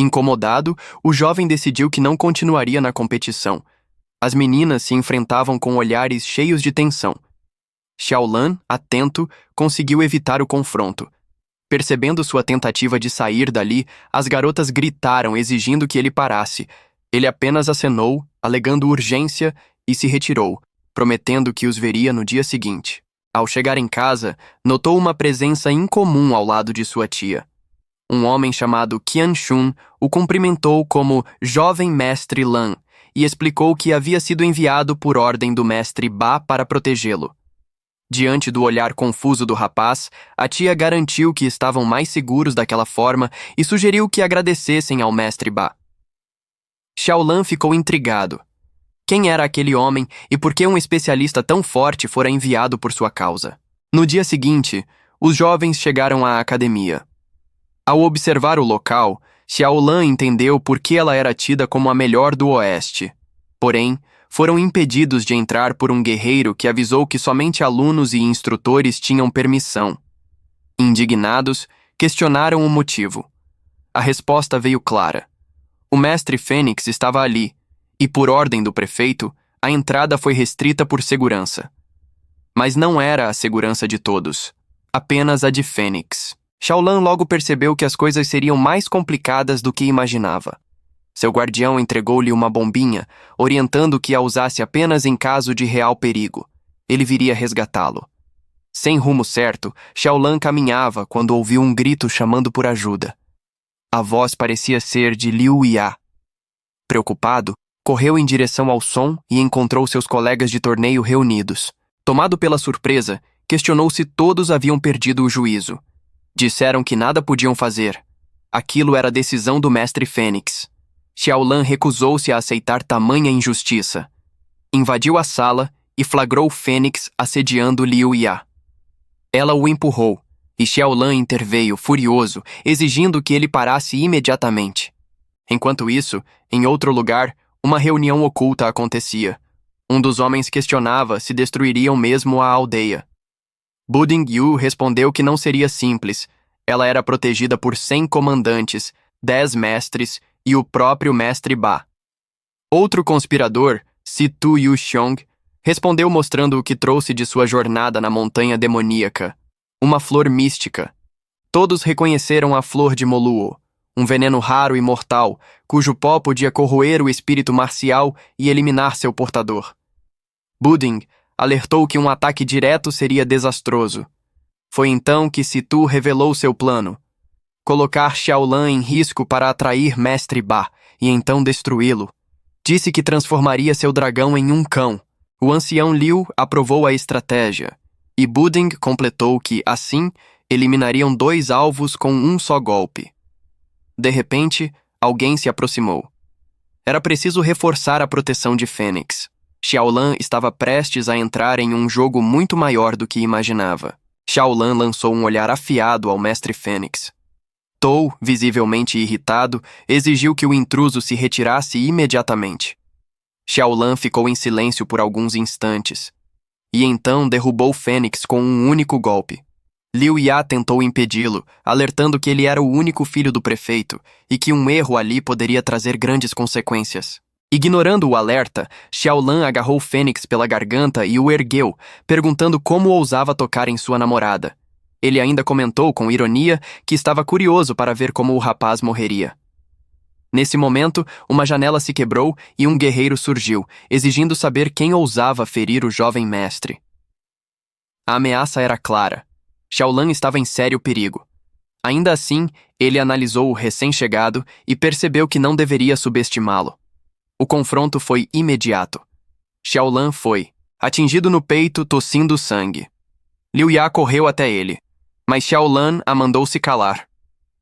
Incomodado, o jovem decidiu que não continuaria na competição. As meninas se enfrentavam com olhares cheios de tensão. Xiaolan, atento, conseguiu evitar o confronto. Percebendo sua tentativa de sair dali, as garotas gritaram exigindo que ele parasse. Ele apenas acenou, alegando urgência, e se retirou, prometendo que os veria no dia seguinte. Ao chegar em casa, notou uma presença incomum ao lado de sua tia. Um homem chamado Qianxun o cumprimentou como Jovem Mestre Lan e explicou que havia sido enviado por ordem do Mestre Ba para protegê-lo. Diante do olhar confuso do rapaz, a tia garantiu que estavam mais seguros daquela forma e sugeriu que agradecessem ao Mestre Ba. Xiaolan ficou intrigado. Quem era aquele homem e por que um especialista tão forte fora enviado por sua causa? No dia seguinte, os jovens chegaram à academia. Ao observar o local, Xiaolan entendeu por que ela era tida como a melhor do Oeste. Porém, foram impedidos de entrar por um guerreiro que avisou que somente alunos e instrutores tinham permissão. Indignados, questionaram o motivo. A resposta veio clara. O mestre Fênix estava ali, e por ordem do prefeito, a entrada foi restrita por segurança. Mas não era a segurança de todos, apenas a de Fênix. Xiaolan logo percebeu que as coisas seriam mais complicadas do que imaginava. Seu guardião entregou-lhe uma bombinha, orientando que a usasse apenas em caso de real perigo. Ele viria resgatá-lo. Sem rumo certo, Xiaolan caminhava quando ouviu um grito chamando por ajuda. A voz parecia ser de Liu Ya. Preocupado, correu em direção ao som e encontrou seus colegas de torneio reunidos. Tomado pela surpresa, questionou se todos haviam perdido o juízo. Disseram que nada podiam fazer. Aquilo era a decisão do mestre Fênix. Xiaolan recusou-se a aceitar tamanha injustiça. Invadiu a sala e flagrou Fênix assediando Liu Ya. Ela o empurrou, e Xiaolan interveio, furioso, exigindo que ele parasse imediatamente. Enquanto isso, em outro lugar, uma reunião oculta acontecia. Um dos homens questionava se destruiriam mesmo a aldeia. Buding Yu respondeu que não seria simples. Ela era protegida por 100 comandantes, 10 mestres e o próprio mestre Ba. Outro conspirador, Situ Yuxiong, respondeu mostrando o que trouxe de sua jornada na montanha demoníaca. Uma flor mística. Todos reconheceram a flor de Moluo, um veneno raro e mortal, cujo pó podia corroer o espírito marcial e eliminar seu portador. Buding alertou que um ataque direto seria desastroso. Foi então que Situ revelou seu plano: colocar Xiaolan em risco para atrair Mestre Ba e então destruí-lo. Disse que transformaria seu dragão em um cão. O ancião Liu aprovou a estratégia, e Buding completou que, assim, eliminariam 2 alvos com um só golpe. De repente, alguém se aproximou. Era preciso reforçar a proteção de Fênix. Xiaolan estava prestes a entrar em um jogo muito maior do que imaginava. Xiaolan lançou um olhar afiado ao mestre Fênix. Tou, visivelmente irritado, exigiu que o intruso se retirasse imediatamente. Xiaolan ficou em silêncio por alguns instantes, e então derrubou Fênix com um único golpe. Liu Ya tentou impedi-lo, alertando que ele era o único filho do prefeito e que um erro ali poderia trazer grandes consequências. Ignorando o alerta, Xiaolan agarrou Fênix pela garganta e o ergueu, perguntando como ousava tocar em sua namorada. Ele ainda comentou com ironia que estava curioso para ver como o rapaz morreria. Nesse momento, uma janela se quebrou e um guerreiro surgiu, exigindo saber quem ousava ferir o jovem mestre. A ameaça era clara. Xiaolan estava em sério perigo. Ainda assim, ele analisou o recém-chegado e percebeu que não deveria subestimá-lo. O confronto foi imediato. Xiaolan foi, atingido no peito, tossindo sangue. Liu Ya correu até ele, mas Xiaolan a mandou se calar.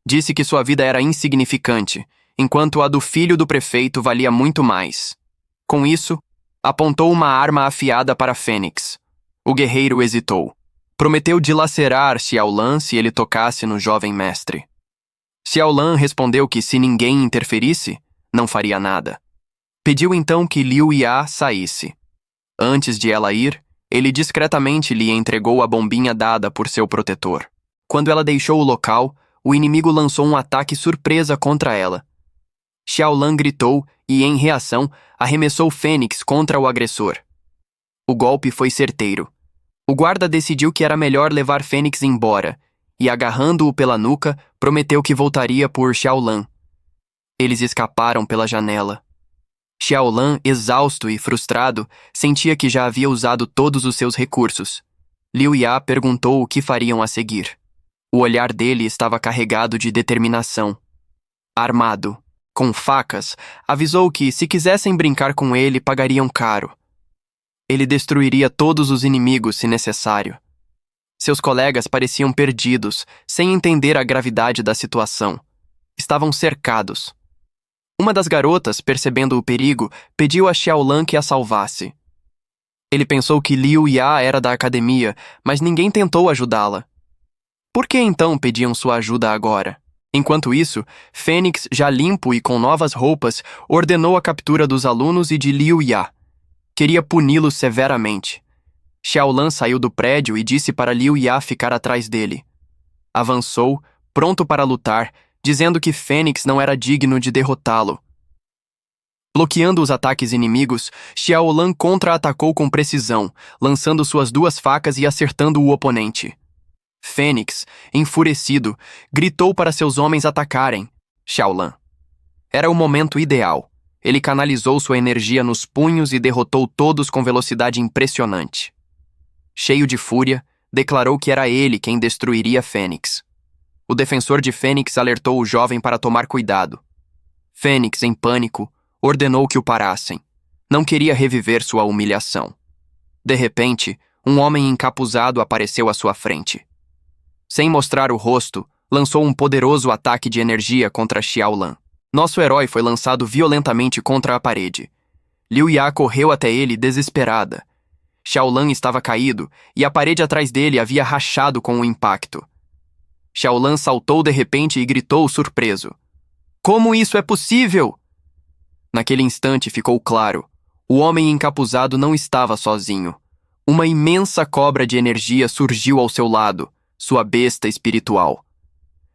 Disse que sua vida era insignificante, enquanto a do filho do prefeito valia muito mais. Com isso, apontou uma arma afiada para Fênix. O guerreiro hesitou. Prometeu dilacerar Xiaolan se ele tocasse no jovem mestre. Xiaolan respondeu que se ninguém interferisse, não faria nada. Pediu então que Liu Ya saísse. Antes de ela ir, ele discretamente lhe entregou a bombinha dada por seu protetor. Quando ela deixou o local, o inimigo lançou um ataque surpresa contra ela. Xiaolan gritou e, em reação, arremessou Fênix contra o agressor. O golpe foi certeiro. O guarda decidiu que era melhor levar Fênix embora e, agarrando-o pela nuca, prometeu que voltaria por Xiaolan. Eles escaparam pela janela. Xiaolan, exausto e frustrado, sentia que já havia usado todos os seus recursos. Liu Ya perguntou o que fariam a seguir. O olhar dele estava carregado de determinação. Armado, com facas, avisou que, se quisessem brincar com ele, pagariam caro. Ele destruiria todos os inimigos se necessário. Seus colegas pareciam perdidos, sem entender a gravidade da situação. Estavam cercados. Uma das garotas, percebendo o perigo, pediu a Xiaolan que a salvasse. Ele pensou que Liu Ya era da academia, mas ninguém tentou ajudá-la. Por que então pediam sua ajuda agora? Enquanto isso, Fênix, já limpo e com novas roupas, ordenou a captura dos alunos e de Liu Ya. Queria puni-los severamente. Xiaolan saiu do prédio e disse para Liu Ya ficar atrás dele. Avançou, pronto para lutar, dizendo que Fênix não era digno de derrotá-lo. Bloqueando os ataques inimigos, Xiaolan contra-atacou com precisão, lançando suas duas facas e acertando o oponente. Fênix, enfurecido, gritou para seus homens atacarem Xiaolan. Era o momento ideal. Ele canalizou sua energia nos punhos e derrotou todos com velocidade impressionante. Cheio de fúria, declarou que era ele quem destruiria Fênix. O defensor de Fênix alertou o jovem para tomar cuidado. Fênix, em pânico, ordenou que o parassem. Não queria reviver sua humilhação. De repente, um homem encapuzado apareceu à sua frente. Sem mostrar o rosto, lançou um poderoso ataque de energia contra Xiaolan. Nosso herói foi lançado violentamente contra a parede. Liu Ya correu até ele desesperada. Xiaolan estava caído e a parede atrás dele havia rachado com o impacto. Xiaolan saltou de repente e gritou surpreso. Como isso é possível? Naquele instante ficou claro. O homem encapuzado não estava sozinho. Uma imensa cobra de energia surgiu ao seu lado, sua besta espiritual.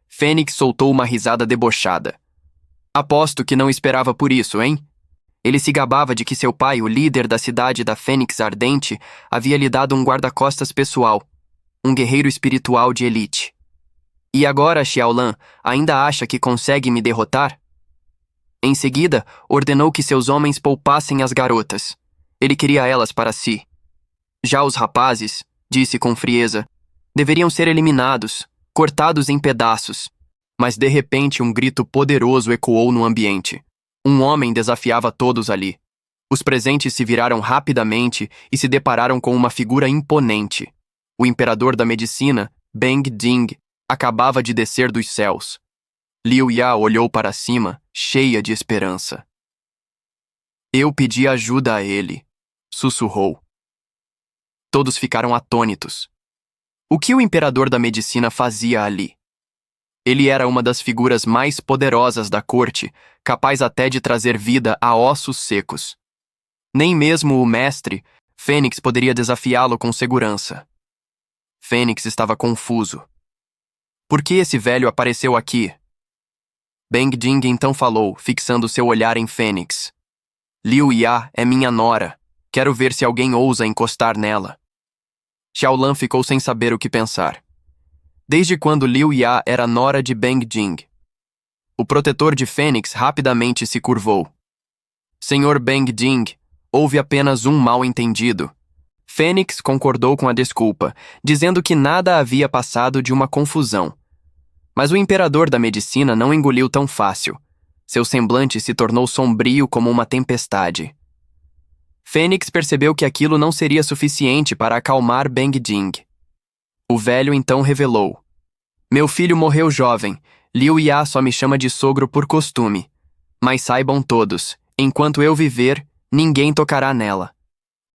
Fênix soltou uma risada debochada. Aposto que não esperava por isso, hein? Ele se gabava de que seu pai, o líder da cidade da Fênix Ardente, havia lhe dado um guarda-costas pessoal, um guerreiro espiritual de elite. E agora, Xiaolan, ainda acha que consegue me derrotar? Em seguida, ordenou que seus homens poupassem as garotas. Ele queria elas para si. Já os rapazes, disse com frieza, deveriam ser eliminados, cortados em pedaços. Mas de repente um grito poderoso ecoou no ambiente. Um homem desafiava todos ali. Os presentes se viraram rapidamente e se depararam com uma figura imponente. O imperador da medicina, Beng Ding, acabava de descer dos céus. Liu Ya olhou para cima, cheia de esperança. Eu pedi ajuda a ele, sussurrou. Todos ficaram atônitos. O que o imperador da medicina fazia ali? Ele era uma das figuras mais poderosas da corte, capaz até de trazer vida a ossos secos. Nem mesmo o mestre, Fênix, poderia desafiá-lo com segurança. Fênix estava confuso. Por que esse velho apareceu aqui? Beng Jing então falou, fixando seu olhar em Fênix. Liu Ya é minha nora. Quero ver se alguém ousa encostar nela. Xiaolan ficou sem saber o que pensar. Desde quando Liu Ya era nora de Beng Jing? O protetor de Fênix rapidamente se curvou. Senhor Beng Jing, houve apenas um mal-entendido. Fênix concordou com a desculpa, dizendo que nada havia passado de uma confusão. Mas o imperador da medicina não engoliu tão fácil. Seu semblante se tornou sombrio como uma tempestade. Fênix percebeu que aquilo não seria suficiente para acalmar Beng Jing. O velho então revelou. Meu filho morreu jovem. Liu Ya só me chama de sogro por costume. Mas saibam todos, enquanto eu viver, ninguém tocará nela.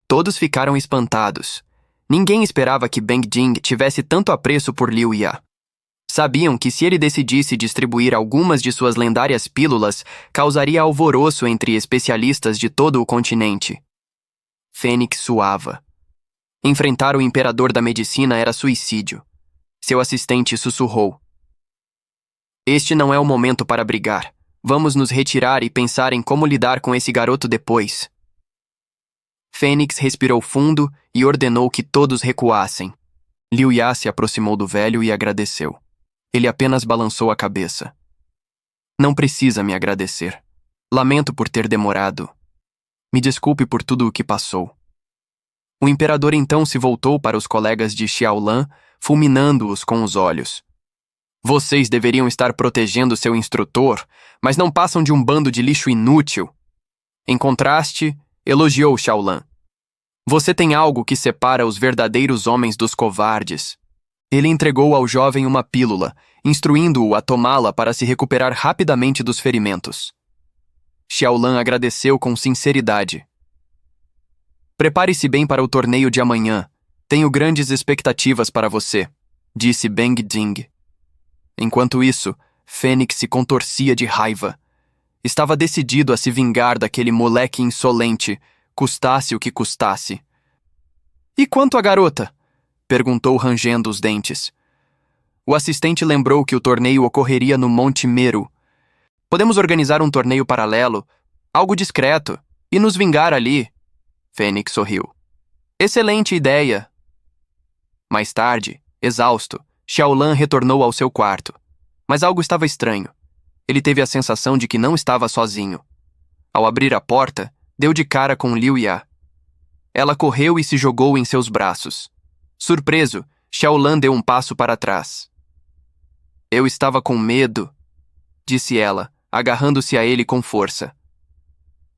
Todos ficaram espantados. Ninguém esperava que Beng Jing tivesse tanto apreço por Liu Ya. Sabiam que se ele decidisse distribuir algumas de suas lendárias pílulas, causaria alvoroço entre especialistas de todo o continente. Fênix suava. Enfrentar o imperador da medicina era suicídio. Seu assistente sussurrou. Este não é o momento para brigar. Vamos nos retirar e pensar em como lidar com esse garoto depois. Fênix respirou fundo e ordenou que todos recuassem. Liu Ya se aproximou do velho e agradeceu. Ele apenas balançou a cabeça. Não precisa me agradecer. Lamento por ter demorado. Me desculpe por tudo o que passou. O imperador então se voltou para os colegas de Xiaolan, fulminando-os com os olhos. Vocês deveriam estar protegendo seu instrutor, mas não passam de um bando de lixo inútil. Em contraste, elogiou Xiaolan. Você tem algo que separa os verdadeiros homens dos covardes. Ele entregou ao jovem uma pílula, instruindo-o a tomá-la para se recuperar rapidamente dos ferimentos. Xiaolan agradeceu com sinceridade. Prepare-se bem para o torneio de amanhã. Tenho grandes expectativas para você, disse Beng Jing. Enquanto isso, Fênix se contorcia de raiva. Estava decidido a se vingar daquele moleque insolente, custasse o que custasse. E quanto à garota? Perguntou rangendo os dentes. O assistente lembrou que o torneio ocorreria no Monte Meru. Podemos organizar um torneio paralelo, algo discreto, e nos vingar ali. Fênix sorriu. Excelente ideia. Mais tarde, exausto, Xiaolan retornou ao seu quarto. Mas algo estava estranho. Ele teve a sensação de que não estava sozinho. Ao abrir a porta, deu de cara com Liu Ya. Ela correu e se jogou em seus braços. Surpreso, Xiaolan deu um passo para trás. Eu estava com medo, disse ela, agarrando-se a ele com força.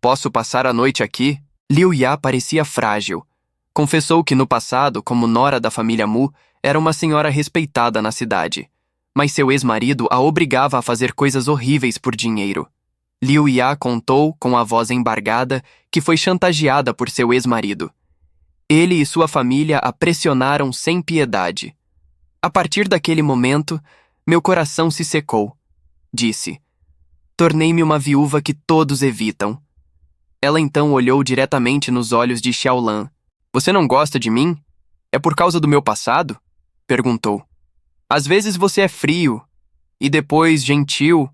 Posso passar a noite aqui? Liu Ya parecia frágil. Confessou que no passado, como nora da família Mu, era uma senhora respeitada na cidade. Mas seu ex-marido a obrigava a fazer coisas horríveis por dinheiro. Liu Ya contou, com a voz embargada, que foi chantageada por seu ex-marido. Ele e sua família a pressionaram sem piedade. A partir daquele momento, meu coração se secou, disse. Tornei-me uma viúva que todos evitam. Ela então olhou diretamente nos olhos de Xiaolan. Você não gosta de mim? É por causa do meu passado? Perguntou. Às vezes você é frio, e depois gentil.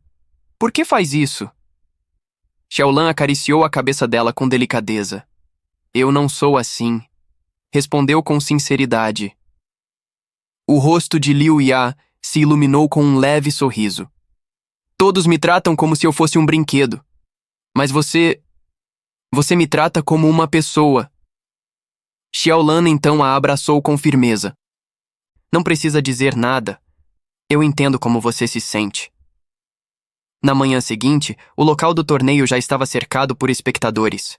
Por que faz isso? Xiaolan acariciou a cabeça dela com delicadeza. Eu não sou assim, respondeu com sinceridade. O rosto de Liu Ya se iluminou com um leve sorriso. Todos me tratam como se eu fosse um brinquedo. Mas você me trata como uma pessoa. Xiaolan então a abraçou com firmeza. Não precisa dizer nada. Eu entendo como você se sente. Na manhã seguinte, o local do torneio já estava cercado por espectadores.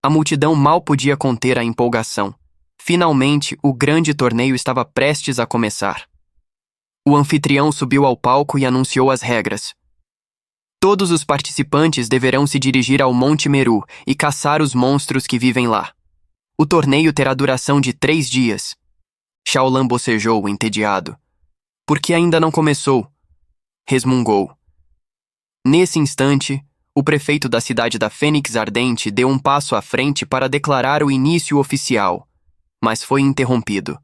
A multidão mal podia conter a empolgação. Finalmente, o grande torneio estava prestes a começar. O anfitrião subiu ao palco e anunciou as regras. Todos os participantes deverão se dirigir ao Monte Meru e caçar os monstros que vivem lá. O torneio terá duração de 3 dias. Xiaolan bocejou, entediado. Por que ainda não começou? Resmungou. Nesse instante, o prefeito da cidade da Fênix Ardente deu um passo à frente para declarar o início oficial, mas foi interrompido.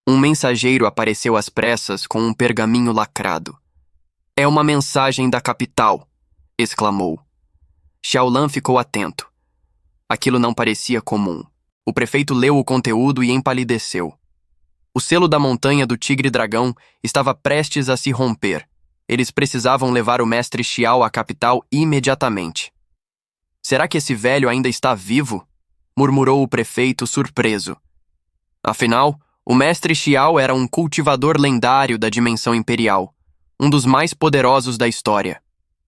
Um mensageiro apareceu às pressas com um pergaminho lacrado. É uma mensagem da capital, exclamou. Xiaolan ficou atento. Aquilo não parecia comum. O prefeito leu o conteúdo e empalideceu. O selo da montanha do Tigre-Dragão estava prestes a se romper. Eles precisavam levar o mestre Xiao à capital imediatamente. Será que esse velho ainda está vivo? Murmurou o prefeito surpreso. Afinal, o mestre Xiao era um cultivador lendário da dimensão imperial, um dos mais poderosos da história.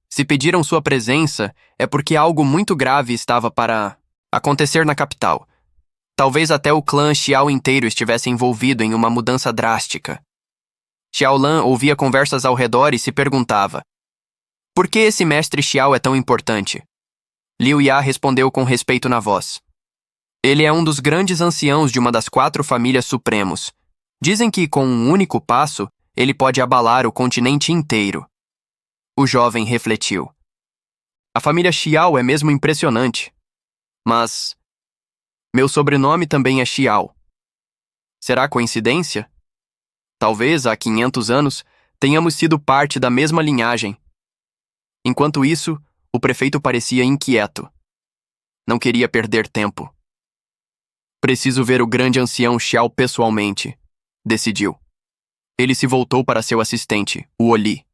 Se pediram sua presença, é porque algo muito grave estava para acontecer na capital. Talvez até o clã Xiao inteiro estivesse envolvido em uma mudança drástica. Xiaolan ouvia conversas ao redor e se perguntava: por que esse mestre Xiao é tão importante? Liu Ya respondeu com respeito na voz. Ele é um dos grandes anciãos de uma das 4 famílias supremos. Dizem que, com um único passo, ele pode abalar o continente inteiro. O jovem refletiu. A família Xiao é mesmo impressionante. Mas meu sobrenome também é Xiao. Será coincidência? Talvez, há 500 anos, tenhamos sido parte da mesma linhagem. Enquanto isso, o prefeito parecia inquieto. Não queria perder tempo. Preciso ver o grande ancião Xiao pessoalmente, decidiu. Ele se voltou para seu assistente, o Oli.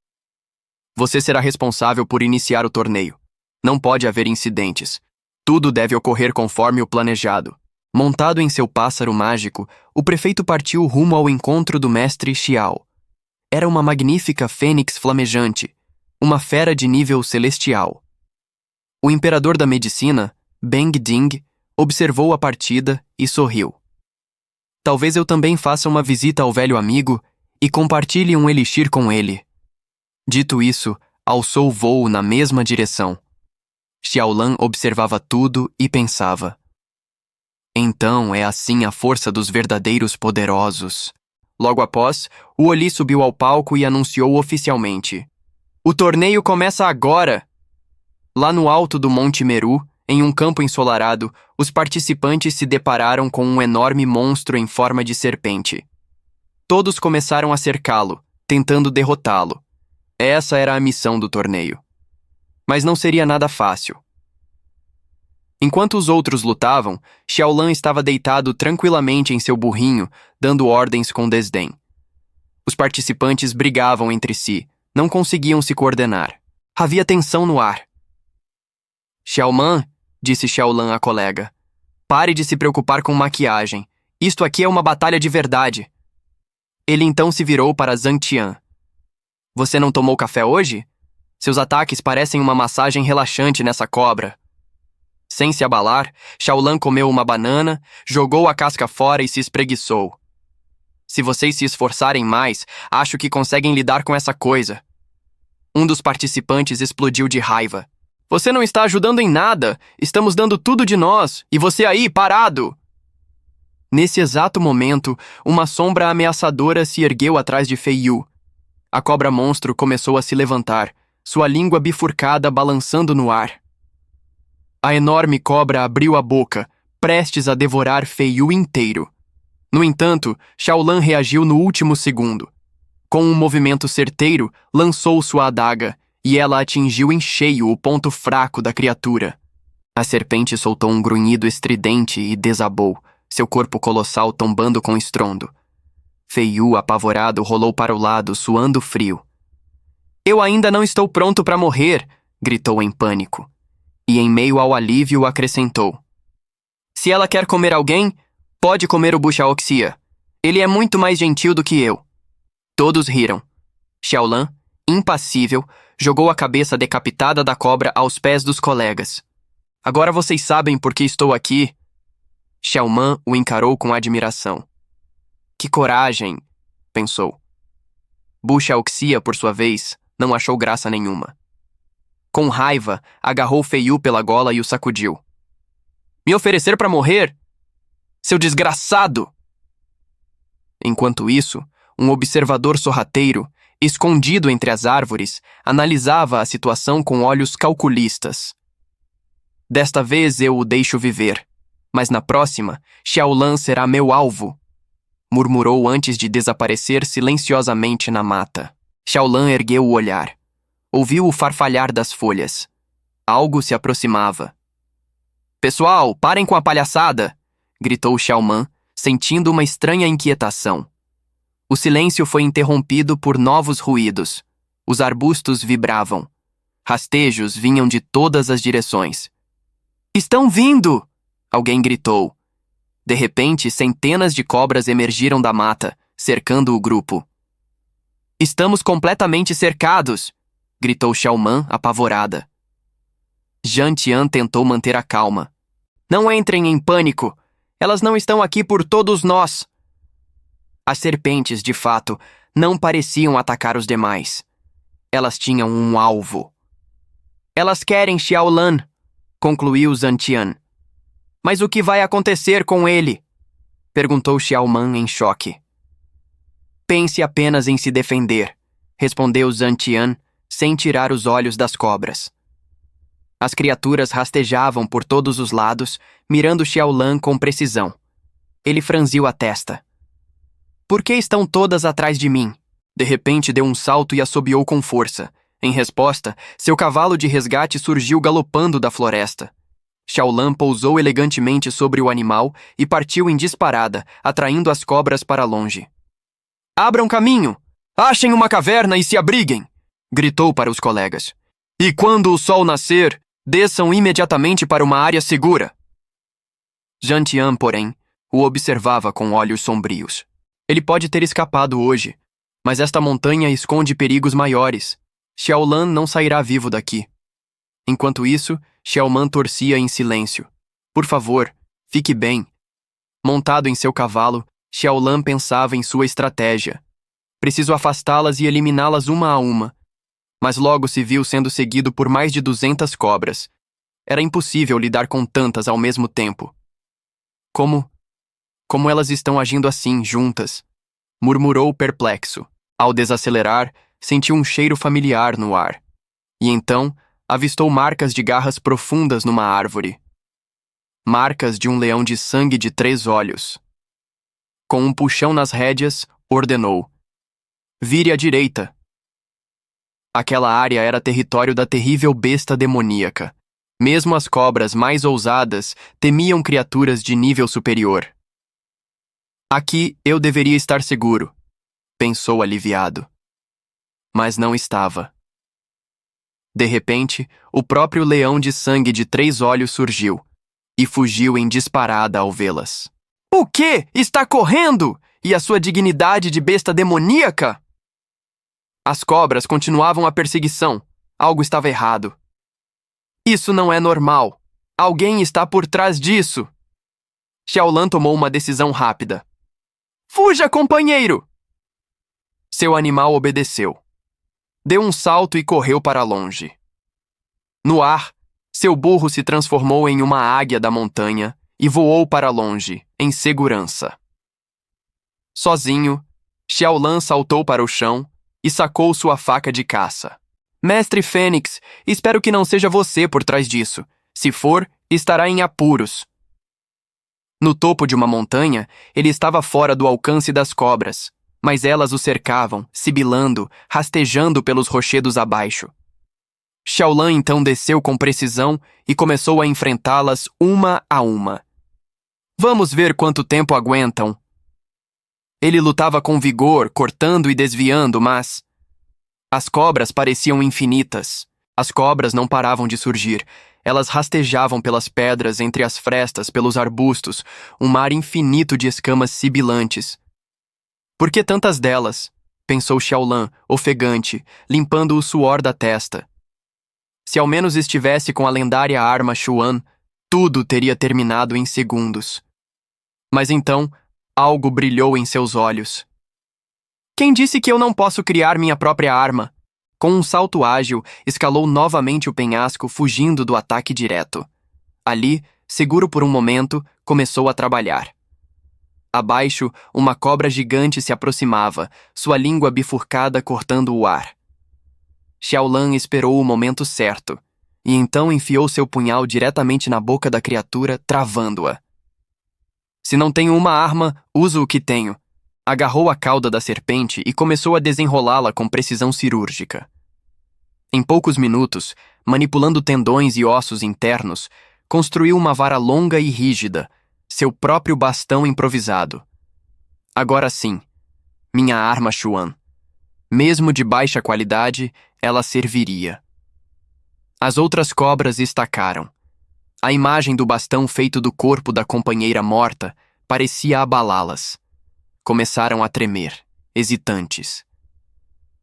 Você será responsável por iniciar o torneio. Não pode haver incidentes. Tudo deve ocorrer conforme o planejado. Montado em seu pássaro mágico, o prefeito partiu rumo ao encontro do mestre Xiao. Era uma magnífica fênix flamejante, uma fera de nível celestial. O imperador da medicina, Beng Ding, observou a partida e sorriu. Talvez eu também faça uma visita ao velho amigo e compartilhe um elixir com ele. Dito isso, alçou voo na mesma direção. Xiaolan observava tudo e pensava. Então é assim a força dos verdadeiros poderosos. Logo após, o Oli subiu ao palco e anunciou oficialmente. O torneio começa agora! Lá no alto do Monte Meru, em um campo ensolarado, os participantes se depararam com um enorme monstro em forma de serpente. Todos começaram a cercá-lo, tentando derrotá-lo. Essa era a missão do torneio. Mas não seria nada fácil. Enquanto os outros lutavam, Xiaolan estava deitado tranquilamente em seu burrinho, dando ordens com desdém. Os participantes brigavam entre si, não conseguiam se coordenar. Havia tensão no ar. Xiaoman, disse Xiaolan à colega, pare de se preocupar com maquiagem. Isto aqui é uma batalha de verdade. Ele então se virou para Zhang Tian. Você não tomou café hoje? Seus ataques parecem uma massagem relaxante nessa cobra. Sem se abalar, Xiaolan comeu uma banana, jogou a casca fora e se espreguiçou. Se vocês se esforçarem mais, acho que conseguem lidar com essa coisa. Um dos participantes explodiu de raiva. Você não está ajudando em nada, estamos dando tudo de nós, e você aí, parado! Nesse exato momento, uma sombra ameaçadora se ergueu atrás de Fei Yu. A cobra monstro começou a se levantar, sua língua bifurcada balançando no ar. A enorme cobra abriu a boca, prestes a devorar Fei Yu inteiro. No entanto, Xiaolan reagiu no último segundo. Com um movimento certeiro, lançou sua adaga, e ela atingiu em cheio o ponto fraco da criatura. A serpente soltou um grunhido estridente e desabou, seu corpo colossal tombando com estrondo. Fei Yu, apavorado, rolou para o lado, suando frio. Eu ainda não estou pronto para morrer, gritou em pânico. E em meio ao alívio acrescentou. Se ela quer comer alguém, pode comer o Buchaoxia. Ele é muito mais gentil do que eu. Todos riram. Xiaolan, impassível, jogou a cabeça decapitada da cobra aos pés dos colegas. Agora vocês sabem por que estou aqui. Xiaoman o encarou com admiração. Que coragem, pensou. Buchaoxia, por sua vez, não achou graça nenhuma. Com raiva, agarrou Fei Yu pela gola e o sacudiu. Me oferecer para morrer? Seu desgraçado! Enquanto isso, um observador sorrateiro, escondido entre as árvores, analisava a situação com olhos calculistas. Desta vez eu o deixo viver, mas na próxima, Xiaolan será meu alvo, murmurou antes de desaparecer silenciosamente na mata. Xiaolan ergueu o olhar. Ouviu o farfalhar das folhas. Algo se aproximava. Pessoal, parem com a palhaçada! Gritou Xiaoman, sentindo uma estranha inquietação. O silêncio foi interrompido por novos ruídos. Os arbustos vibravam. Rastejos vinham de todas as direções. Estão vindo! Alguém gritou. De repente, centenas de cobras emergiram da mata, cercando o grupo. Estamos completamente cercados! Gritou Xiaoman, apavorada. Zhang Tian tentou manter a calma. Não entrem em pânico! Elas não estão aqui por todos nós! As serpentes, de fato, não pareciam atacar os demais. Elas tinham um alvo. Elas querem Xiaolan, concluiu Zhang Tian. Mas o que vai acontecer com ele? Perguntou Xiaoman em choque. Pense apenas em se defender, respondeu Zhang Tian, sem tirar os olhos das cobras. As criaturas rastejavam por todos os lados, mirando Xiaolan com precisão. Ele franziu a testa. Por que estão todas atrás de mim? De repente deu um salto e assobiou com força. Em resposta, seu cavalo de resgate surgiu galopando da floresta. Xiaolan pousou elegantemente sobre o animal e partiu em disparada, atraindo as cobras para longe. "Abram caminho! Achem uma caverna e se abriguem!" gritou para os colegas. "E quando o sol nascer, desçam imediatamente para uma área segura." Zhang Tian, porém, o observava com olhos sombrios. Ele pode ter escapado hoje, mas esta montanha esconde perigos maiores. Xiaolan não sairá vivo daqui. Enquanto isso, Xiaoman torcia em silêncio. "Por favor, fique bem." Montado em seu cavalo, Xiaolan pensava em sua estratégia. Preciso afastá-las e eliminá-las uma a uma. Mas logo se viu sendo seguido por mais de 200 cobras. Era impossível lidar com tantas ao mesmo tempo. Como elas estão agindo assim, juntas?" Murmurou perplexo. Ao desacelerar, sentiu um cheiro familiar no ar. E então, avistou marcas de garras profundas numa árvore. Marcas de um leão de sangue de 3 olhos. Com um puxão nas rédeas, ordenou: "Vire à direita." Aquela área era território da terrível besta demoníaca. Mesmo as cobras mais ousadas temiam criaturas de nível superior. "Aqui eu deveria estar seguro", pensou aliviado. Mas não estava. De repente, o próprio leão de sangue de 3 olhos surgiu e fugiu em disparada ao vê-las. "O quê? Está correndo? E a sua dignidade de besta demoníaca?" As cobras continuavam a perseguição. Algo estava errado. "Isso não é normal. Alguém está por trás disso." Xiaolan tomou uma decisão rápida. "Fuja, companheiro!" Seu animal obedeceu. Deu um salto e correu para longe. No ar, seu burro se transformou em uma águia da montanha e voou para longe, em segurança. Sozinho, Xiaolan saltou para o chão e sacou sua faca de caça. "Mestre Fênix, espero que não seja você por trás disso. Se for, estará em apuros." No topo de uma montanha, ele estava fora do alcance das cobras, mas elas o cercavam, sibilando, rastejando pelos rochedos abaixo. Xiaolan então desceu com precisão e começou a enfrentá-las uma a uma. "Vamos ver quanto tempo aguentam." Ele lutava com vigor, cortando e desviando, mas as cobras pareciam infinitas. As cobras não paravam de surgir. Elas rastejavam pelas pedras, entre as frestas, pelos arbustos, um mar infinito de escamas sibilantes. "Por que tantas delas?" pensou Xiaolan, ofegante, limpando o suor da testa. Se ao menos estivesse com a lendária arma Xuan, tudo teria terminado em segundos. Mas então, algo brilhou em seus olhos. "Quem disse que eu não posso criar minha própria arma?" Com um salto ágil, escalou novamente o penhasco, fugindo do ataque direto. Ali, seguro por um momento, começou a trabalhar. Abaixo, uma cobra gigante se aproximava, sua língua bifurcada cortando o ar. Xiaolan esperou o momento certo, e então enfiou seu punhal diretamente na boca da criatura, travando-a. "Se não tenho uma arma, uso o que tenho." Agarrou a cauda da serpente e começou a desenrolá-la com precisão cirúrgica. Em poucos minutos, manipulando tendões e ossos internos, construiu uma vara longa e rígida, seu próprio bastão improvisado. Agora sim, minha arma Xuan. Mesmo de baixa qualidade, ela serviria. As outras cobras estacaram. A imagem do bastão feito do corpo da companheira morta parecia abalá-las. Começaram a tremer, hesitantes.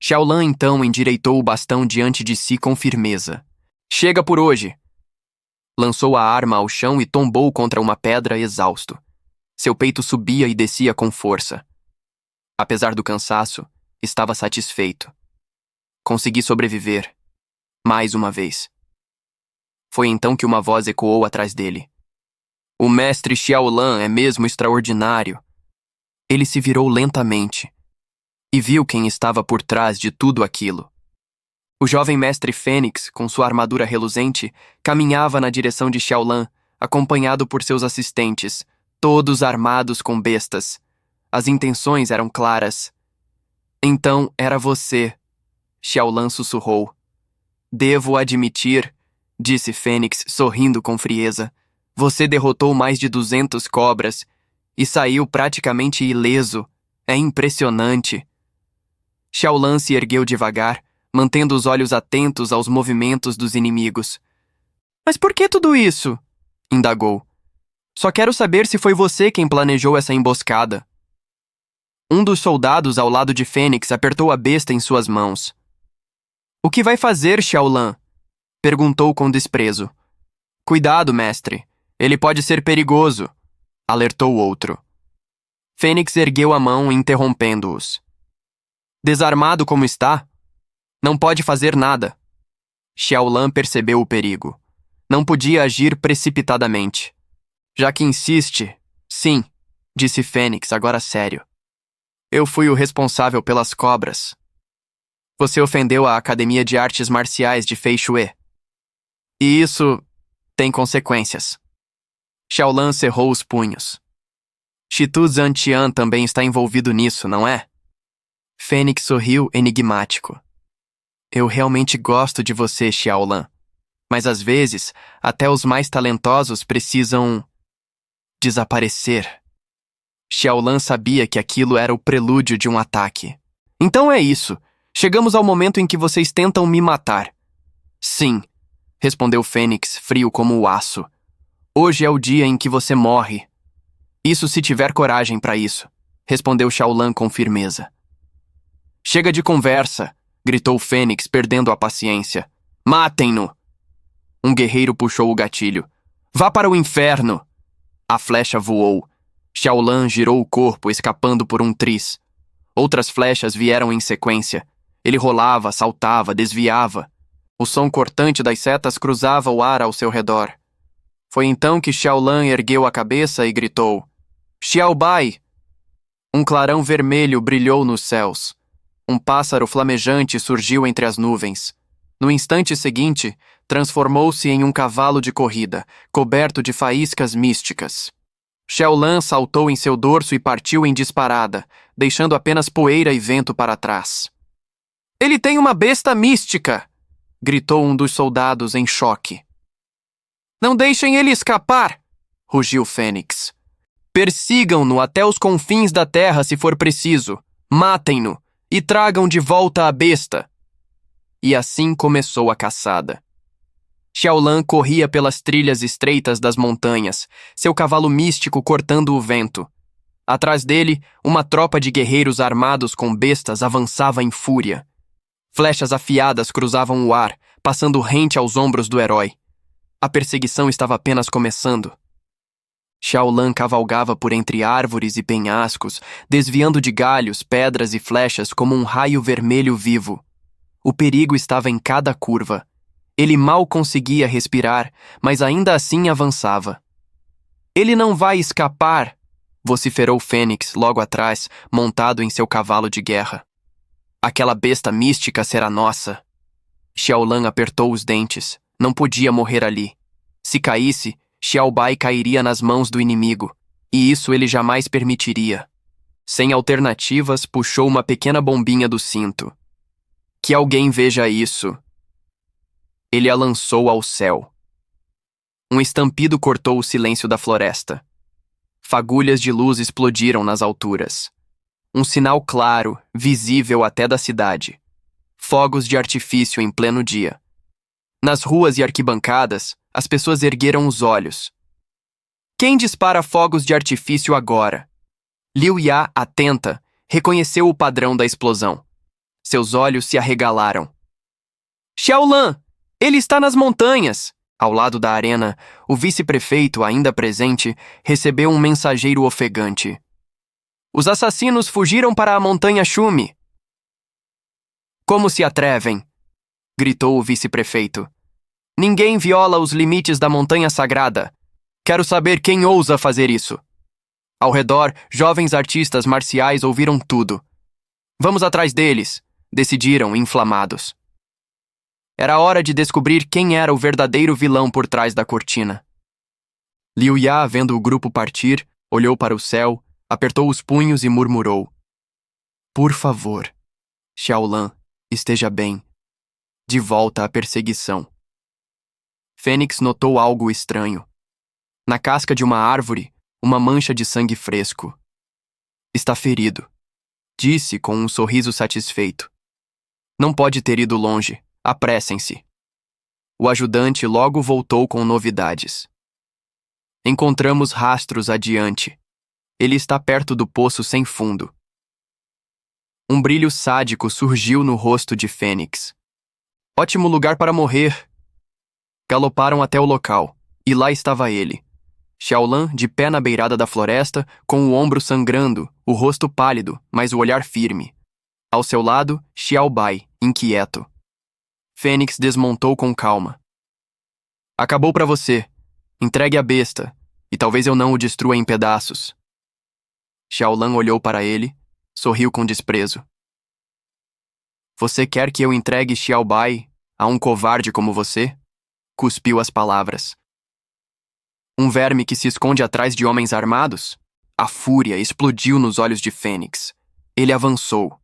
Xiaolan então endireitou o bastão diante de si com firmeza. "Chega por hoje!" Lançou a arma ao chão e tombou contra uma pedra exausto. Seu peito subia e descia com força. Apesar do cansaço, estava satisfeito. Consegui sobreviver. Mais uma vez. Foi então que uma voz ecoou atrás dele. "O mestre Xiaolan é mesmo extraordinário." Ele se virou lentamente e viu quem estava por trás de tudo aquilo. O jovem mestre Fênix, com sua armadura reluzente, caminhava na direção de Xiaolan, acompanhado por seus assistentes, todos armados com bestas. As intenções eram claras. "Então era você", Xiaolan sussurrou. Devo admitir, disse Fênix, sorrindo com frieza. Você derrotou mais de 200 cobras e saiu praticamente ileso. É impressionante. Xiaolan se ergueu devagar, mantendo os olhos atentos aos movimentos dos inimigos. Mas por que tudo isso? Indagou. Só quero saber se foi você quem planejou essa emboscada. Um dos soldados ao lado de Fênix apertou a besta em suas mãos. O que vai fazer, Xiaolan? Perguntou com desprezo. Cuidado, mestre. Ele pode ser perigoso, alertou o outro. Fênix ergueu a mão, interrompendo-os. Desarmado como está, não pode fazer nada. Xiaolan percebeu o perigo. Não podia agir precipitadamente. Já que insiste, sim, disse Fênix, agora sério. Eu fui o responsável pelas cobras. Você ofendeu a Academia de Artes Marciais de Fei Shui. E isso tem consequências. Xiaolan cerrou os punhos. Shitu Zantian também está envolvido nisso, não é? Fênix sorriu enigmático. Eu realmente gosto de você, Xiaolan. Mas às vezes, até os mais talentosos precisam desaparecer. Xiaolan sabia que aquilo era o prelúdio de um ataque. Então é isso. Chegamos ao momento em que vocês tentam me matar. Sim, respondeu Fênix, frio como o aço. Hoje é o dia em que você morre. Isso se tiver coragem para isso, respondeu Xiaolan com firmeza. Chega de conversa, gritou Fênix, perdendo a paciência. Matem-no! Um guerreiro puxou o gatilho. Vá para o inferno! A flecha voou. Xiaolan girou o corpo, escapando por um triz. Outras flechas vieram em sequência. Ele rolava, saltava, desviava. O som cortante das setas cruzava o ar ao seu redor. Foi então que Xiaolan ergueu a cabeça e gritou. Xiaobai! Um clarão vermelho brilhou nos céus. Um pássaro flamejante surgiu entre as nuvens. No instante seguinte, transformou-se em um cavalo de corrida, coberto de faíscas místicas. Xiaolan saltou em seu dorso e partiu em disparada, deixando apenas poeira e vento para trás. Ele tem uma besta mística! Gritou um dos soldados em choque. Não deixem ele escapar! Rugiu Fênix. Persigam-no até os confins da terra se for preciso. Matem-no e tragam de volta a besta. E assim começou a caçada. Xiaolan corria pelas trilhas estreitas das montanhas, seu cavalo místico cortando o vento. Atrás dele, uma tropa de guerreiros armados com bestas avançava em fúria. Flechas afiadas cruzavam o ar, passando rente aos ombros do herói. A perseguição estava apenas começando. Xiaolan cavalgava por entre árvores e penhascos, desviando de galhos, pedras e flechas como um raio vermelho vivo. O perigo estava em cada curva. Ele mal conseguia respirar, mas ainda assim avançava. Ele não vai escapar, vociferou Fênix logo atrás, montado em seu cavalo de guerra. Aquela besta mística será nossa. Xiaolan apertou os dentes. Não podia morrer ali. Se caísse, Xiaobai cairia nas mãos do inimigo, e isso ele jamais permitiria. Sem alternativas, puxou uma pequena bombinha do cinto. Que alguém veja isso. Ele a lançou ao céu. Um estampido cortou o silêncio da floresta. Fagulhas de luz explodiram nas alturas. Um sinal claro, visível até da cidade. Fogos de artifício em pleno dia. Nas ruas e arquibancadas, as pessoas ergueram os olhos. Quem dispara fogos de artifício agora? Liu Ya, atenta, reconheceu o padrão da explosão. Seus olhos se arregalaram. Xiaolan! Ele está nas montanhas! Ao lado da arena, o vice-prefeito, ainda presente, recebeu um mensageiro ofegante. Os assassinos fugiram para a montanha Xume. Como se atrevem? Gritou o vice-prefeito. Ninguém viola os limites da montanha sagrada. Quero saber quem ousa fazer isso. Ao redor, jovens artistas marciais ouviram tudo. Vamos atrás deles, decidiram, inflamados. Era hora de descobrir quem era o verdadeiro vilão por trás da cortina. Liu Ya, vendo o grupo partir, olhou para o céu, apertou os punhos e murmurou. Por favor, Xiaolan, esteja bem. de volta à perseguição. Fênix notou algo estranho. Na casca de uma árvore, uma mancha de sangue fresco. Está ferido, disse com um sorriso satisfeito. Não pode ter ido longe. Apressem-se. O ajudante logo voltou com novidades. Encontramos rastros adiante. Ele está perto do poço sem fundo. Um brilho sádico surgiu no rosto de Fênix. Ótimo lugar para morrer. Galoparam até o local, e lá estava ele. Xiaolan, de pé na beirada da floresta, com o ombro sangrando, o rosto pálido, mas o olhar firme. Ao seu lado, Xiaobai, inquieto. Fênix desmontou com calma. Acabou para você. Entregue a besta, e talvez eu não o destrua em pedaços. Xiaolan olhou para ele, sorriu com desprezo. Você quer que eu entregue Xiaobai a um covarde como você? Cuspiu as palavras. Um verme que se esconde atrás de homens armados? A fúria explodiu nos olhos de Fênix. Ele avançou.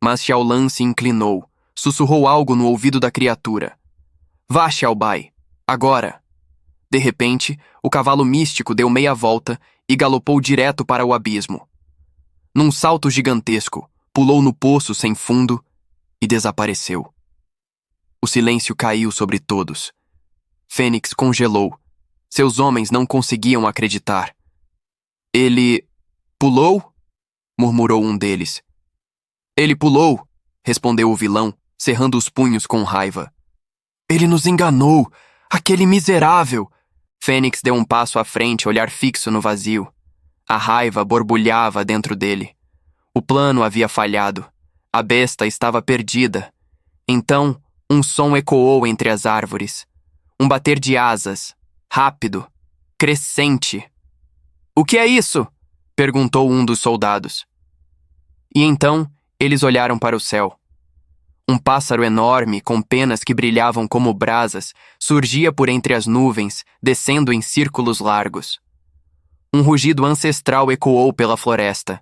Mas Xiaolan se inclinou, sussurrou algo no ouvido da criatura. Vá, Xiaobai, agora! De repente, o cavalo místico deu meia volta e galopou direto para o abismo. Num salto gigantesco, pulou no poço sem fundo e desapareceu. O silêncio caiu sobre todos. Fênix congelou. Seus homens não conseguiam acreditar. Ele... pulou? Murmurou um deles. Ele pulou, respondeu o vilão, cerrando os punhos com raiva. Ele nos enganou! Aquele miserável! Fênix deu um passo à frente, olhar fixo no vazio. A raiva borbulhava dentro dele. O plano havia falhado. A besta estava perdida. Então, um som ecoou entre as árvores. Um bater de asas, rápido, crescente. O que é isso? Perguntou um dos soldados. E então, eles olharam para o céu. Um pássaro enorme, com penas que brilhavam como brasas, surgia por entre as nuvens, descendo em círculos largos. Um rugido ancestral ecoou pela floresta.